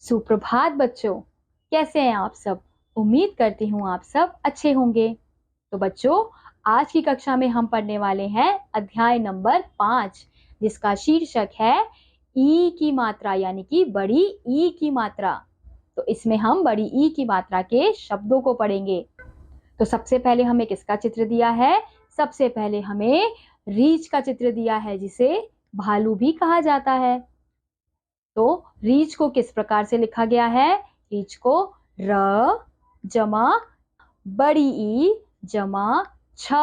सुप्रभात बच्चों, कैसे हैं आप सब। उम्मीद करती हूँ आप सब अच्छे होंगे। तो बच्चों, आज की कक्षा में हम पढ़ने वाले हैं अध्याय नंबर 5, जिसका शीर्षक है ई की मात्रा, यानी कि बड़ी ई की मात्रा। तो इसमें हम बड़ी ई की मात्रा के शब्दों को पढ़ेंगे। तो सबसे पहले हमें किसका चित्र दिया है? सबसे पहले हमें रीछ का चित्र दिया है, जिसे भालू भी कहा जाता है। तो रीछ को किस प्रकार से लिखा गया है? रीछ को र जमा बड़ी ई जमा छ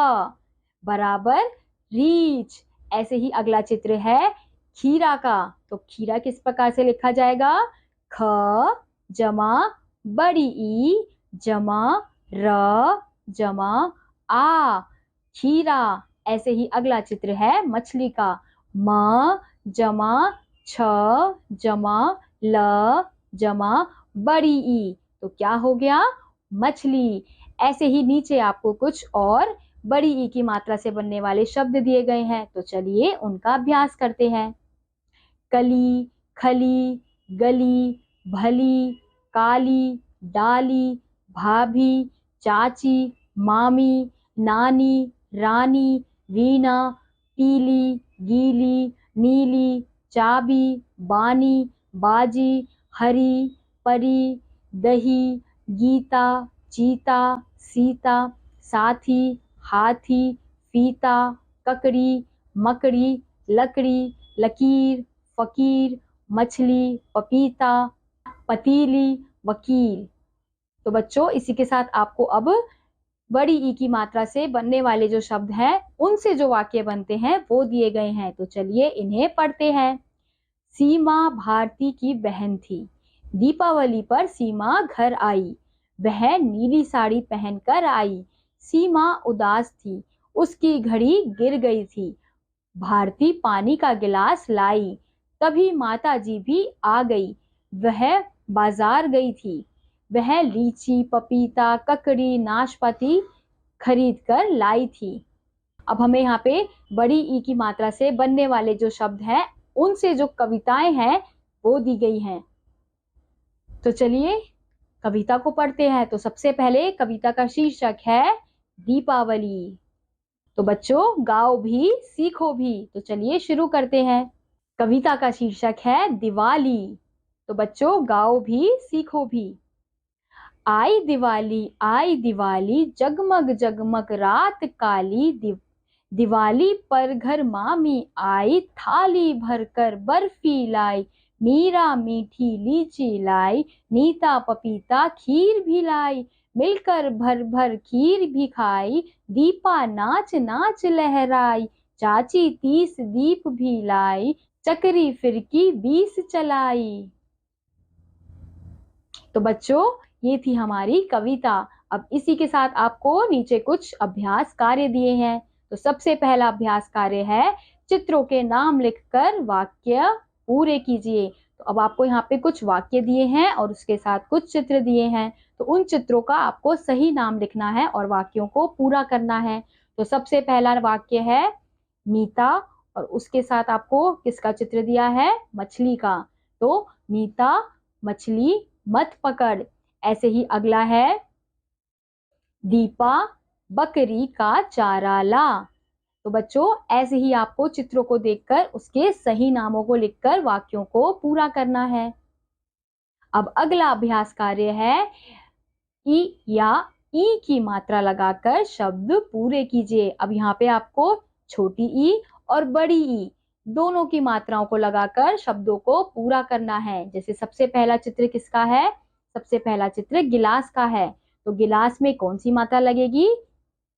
बराबर रीछ। ऐसे ही अगला चित्र है खीरा का। तो खीरा किस प्रकार से लिखा जाएगा? ख जमा बड़ी ई जमा र जमा आ, खीरा। ऐसे ही अगला चित्र है मछली का। म जमा छ जमा ल जमा बड़ी ई। तो क्या हो गया? मछली। ऐसे ही नीचे आपको कुछ और बड़ी ई की मात्रा से बनने वाले शब्द दिए गए हैं। तो चलिए उनका अभ्यास करते हैं। कली, खली, गली, भली, काली, डाली, भाभी, चाची, मामी, नानी, रानी, रीना, पीली, गीली, नीली, चाबी, बानी, बाजी, हरी, परी, दही, गीता, चीता, सीता, साथी, हाथी, फीता, ककड़ी, मकड़ी, लकड़ी, लकीर, फकीर, मछली, पपीता, पतीली, वकील। तो बच्चों, इसी के साथ आपको अब बड़ी ई की मात्रा से बनने वाले जो शब्द हैं, उनसे जो वाक्य बनते हैं वो दिए गए हैं। तो चलिए इन्हें पढ़ते हैं। सीमा भारती की बहन थी। दीपावली पर सीमा घर आई। वह नीली साड़ी पहनकर आई। सीमा उदास थी, उसकी घड़ी गिर गई थी। भारती पानी का गिलास लाई। तभी माता जी भी आ गई। वह बाजार गई थी। वह लीची, पपीता, ककड़ी, नाशपाती खरीद कर लाई थी। अब हमें यहाँ पे बड़ी ई की मात्रा से बनने वाले जो शब्द हैं, उनसे जो कविताएं हैं वो दी गई हैं। तो चलिए कविता को पढ़ते हैं। तो सबसे पहले कविता का शीर्षक है दीपावली। तो बच्चों, गाओ भी सीखो भी। तो चलिए शुरू करते हैं। कविता का शीर्षक है दिवाली। तो बच्चों, गाओ भी सीखो भी। आई दिवाली, जगमग जगमग रात काली। दिवाली पर घर मामी आई, थाली भरकर बर्फी लाई। मीरा मीठी लीची लाई, नीता पपीता खीर भी लाई। मिलकर भर भर खीर भी खाई, दीपा नाच नाच लहराई। चाची 30 दीप भी लाई, चक्री फिरकी 20 चलाई। तो बच्चों, ये थी हमारी कविता। अब इसी के साथ आपको नीचे कुछ अभ्यास कार्य दिए हैं। तो सबसे पहला अभ्यास कार्य है चित्रों के नाम लिखकर वाक्य पूरे कीजिए। तो अब आपको यहाँ पे कुछ वाक्य दिए हैं और उसके साथ कुछ चित्र दिए हैं। तो उन चित्रों का आपको सही नाम लिखना है और वाक्यों को पूरा करना है। तो सबसे पहला वाक्य है मीता, और उसके साथ आपको किसका चित्र दिया है? मछली का। तो मीता मछली मत पकड़। ऐसे ही अगला है दीपा बकरी का चारा ला। तो बच्चों, ऐसे ही आपको चित्रों को देखकर उसके सही नामों को लिखकर वाक्यों को पूरा करना है। अब अगला अभ्यास कार्य है ई या ई की मात्रा लगाकर शब्द पूरे कीजिए। अब यहाँ पे आपको छोटी ई और बड़ी ई दोनों की मात्राओं को लगाकर शब्दों को पूरा करना है। जैसे सबसे पहला चित्र किसका है? सबसे पहला चित्र गिलास का है। तो गिलास में कौन सी मात्रा लगेगी?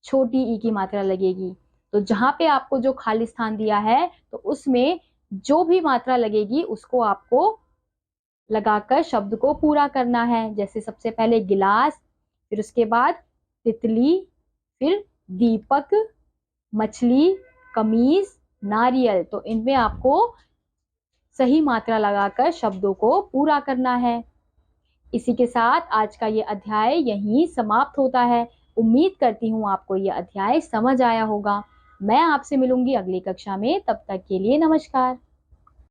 छोटी ई की मात्रा लगेगी। तो जहां पे आपको जो खाली स्थान दिया है, तो उसमें जो भी मात्रा लगेगी उसको आपको लगाकर शब्द को पूरा करना है। जैसे सबसे पहले गिलास, फिर उसके बाद तितली, फिर दीपक, मछली, कमीज, नारियल। तो इनमें आपको सही मात्रा लगाकर शब्दों को पूरा करना है। इसी के साथ आज का ये अध्याय यहीं समाप्त होता है। उम्मीद करती हूँ आपको ये अध्याय समझ आया होगा। मैं आपसे मिलूंगी अगली कक्षा में। तब तक के लिए नमस्कार।